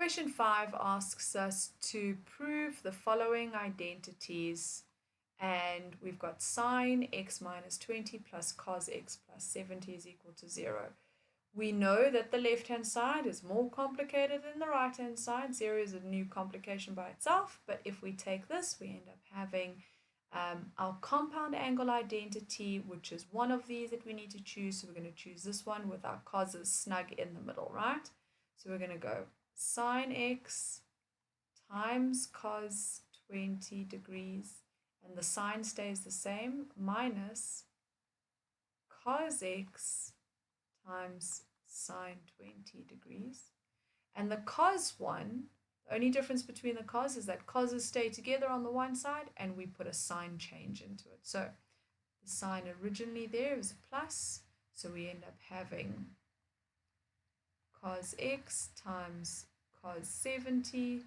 Question 5 asks us to prove the following identities, and we've got sine x minus 20 plus cos x plus 70 is equal to 0. We know that the left-hand side is more complicated than the right-hand side. 0 is a new complication by itself, but if we take this, we end up having our compound angle identity, which is one of these that we need to choose. So we're going to choose this one with our cos's snug in the middle, right? So we're going to go sine x times cos 20 degrees, and the sine stays the same, minus cos x times sine 20 degrees. And the cos one, the only difference between the cos is that coses stay together on the one side and we put a sign change into it. So the sign originally there is a plus, so we end up having cos x times cos 70,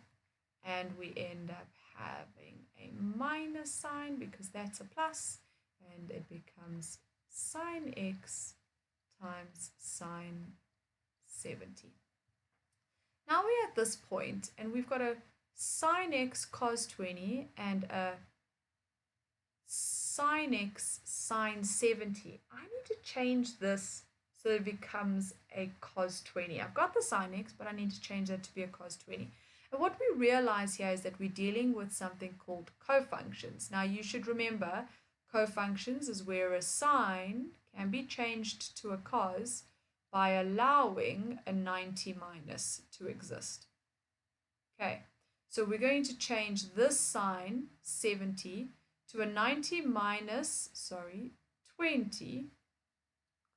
and we end up having a minus sign because that's a plus, and it becomes sine x times sine 70. Now we're at this point and we've got a sine x cos 20 and a sine x sine 70. I need to change this so that it becomes a cos 20. I've got the sine x, but I need to change that to be a cos 20. And what we realize here is that we're dealing with something called cofunctions. Now you should remember, cofunctions is where a sine can be changed to a cos by allowing a 90 minus to exist. Okay, so we're going to change this sine 70 to a 90 minus, 20,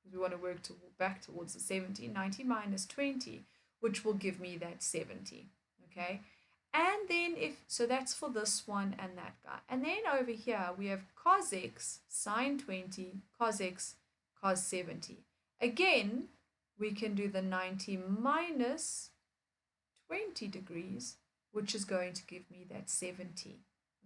because we want to work back towards the 70, 90 minus 20, which will give me that 70. Okay, and then so that's for this one and that guy. And then over here we have cos x sine 20, cos x cos 70. Again, we can do the 90 minus 20 degrees, which is going to give me that 70.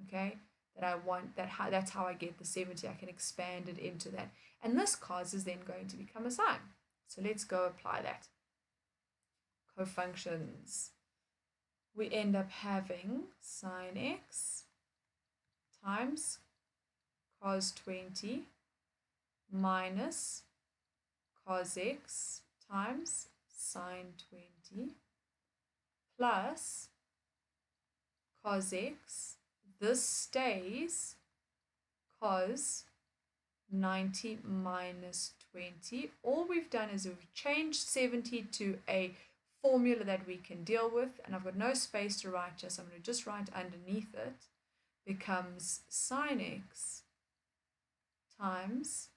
Okay, that I want, that's how I get the 70. I can expand it into that. And this cos is then going to become a sine. So let's go apply that. Cofunctions. We end up having sine x times cos 20 minus cos x times sine 20 plus cos x, this stays, cos 90 minus 20. All we've done is we've changed 70 to a formula that we can deal with, and I've got no space to write here, so I'm going to just write underneath it, becomes sine x times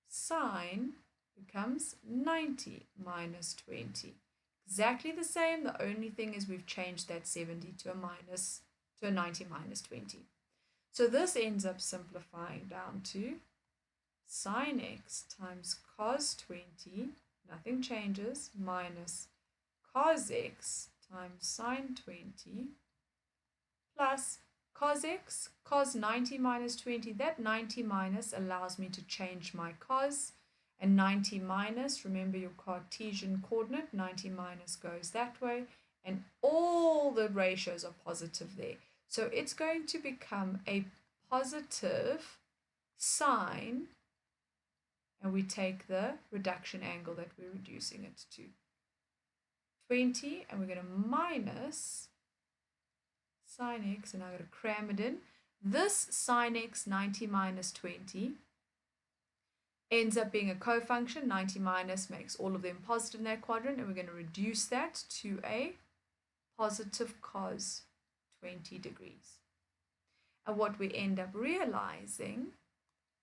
sine becomes 90 minus 20. Exactly the same, the only thing is we've changed that 70 to a 90 minus 20. So this ends up simplifying down to sine x times cos 20, nothing changes, minus cos x times sine 20 plus cos x, cos 90 minus 20. That 90 minus allows me to change my cos, and 90 minus, remember your Cartesian coordinate, 90 minus goes that way, and all the ratios are positive there. So it's going to become a positive sine, and we take the reduction angle that we're reducing it to, 20, and we're going to minus sine x, and I'm going to cram it in. This sine x 90 minus 20 ends up being a cofunction. 90 minus makes all of them positive in that quadrant, and we're going to reduce that to a positive cos 20 degrees. And what we end up realizing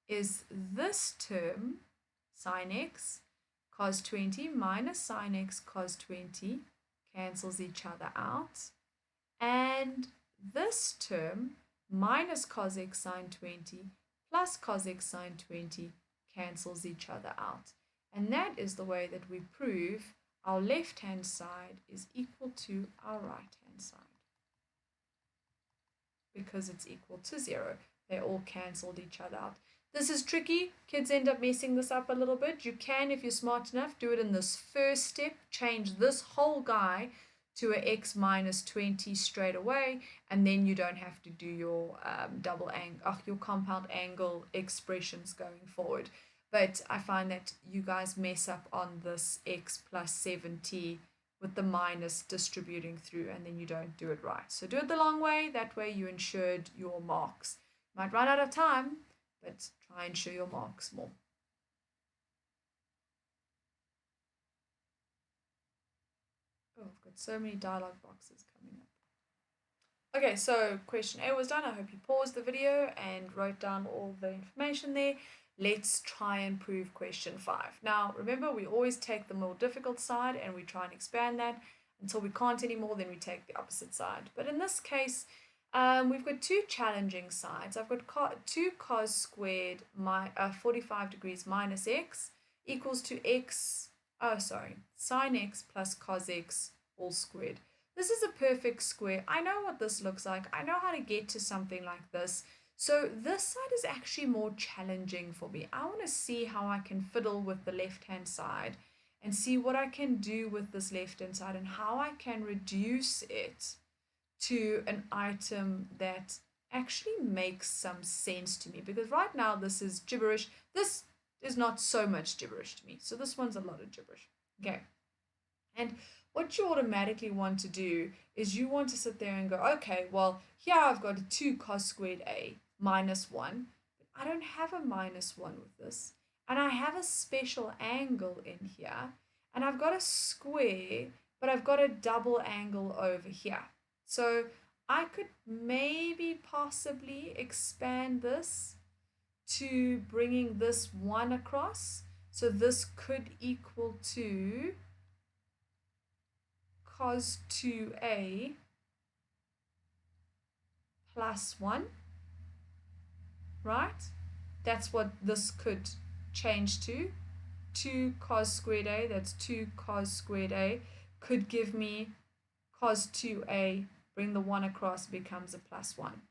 is this term, sine x cos 20 minus sine x cos 20 cancels each other out, and this term minus cos x sine 20 plus cos x sine 20 cancels each other out. And that is the way that we prove our left-hand side is equal to our right-hand side, because it's equal to 0. They all cancelled each other out. This is tricky. Kids end up messing this up a little bit. You can, if you're smart enough, do it in this first step. Change this whole guy to a x minus 20 straight away, and then you don't have to do your your compound angle expressions going forward. But I find that you guys mess up on this x plus 70 with the minus distributing through, and then you don't do it right. So do it the long way, that way you ensured your marks. Might run out of time, but try and show your marks more. Oh, I've got so many dialog boxes coming up. Okay, so question A was done. I hope you paused the video and wrote down all the information there. Let's try and prove question 5. Now, remember, we always take the more difficult side and we try and expand that until we can't anymore, then we take the opposite side. But in this case, we've got two challenging sides. I've got 2 cos squared 45 degrees minus x equals to sine x plus cos x all squared. This is a perfect square. I know what this looks like. I know how to get to something like this. So this side is actually more challenging for me. I want to see how I can fiddle with the left-hand side and see what I can do with this left-hand side and how I can reduce it to an item that actually makes some sense to me. Because right now this is gibberish. This is not so much gibberish to me. So this one's a lot of gibberish. Okay. And what you automatically want to do is you want to sit there and go, okay, well, here I've got a 2 cos squared a minus 1. But I don't have a minus 1 with this. And I have a special angle in here. And I've got a square, but I've got a double angle over here. So I could maybe possibly expand this to bringing this 1 across. So this could equal to cos 2a plus 1, right? That's what this could change to. 2 cos squared a, that's 2 cos squared a, could give me cos 2a, bring the 1 across, becomes a plus 1.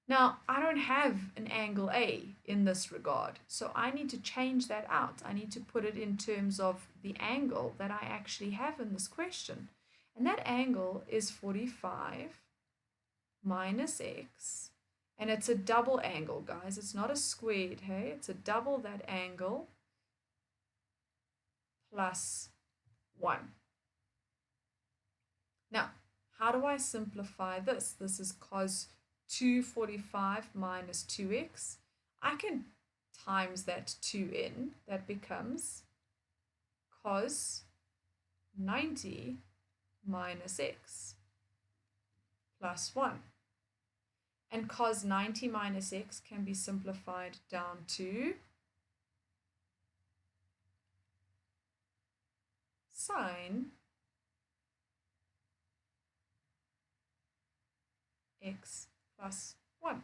Now, I don't have an angle A in this regard, so I need to change that out. I need to put it in terms of the angle that I actually have in this question. And that angle is 45 minus x, and it's a double angle, guys. It's not a squared, hey? It's a double that angle plus 1. Now, how do I simplify this? This is cos 245 minus 2x. I can times that 2 in. That becomes cos 90 minus x plus 1. And cos 90 minus x can be simplified down to sine x plus 1.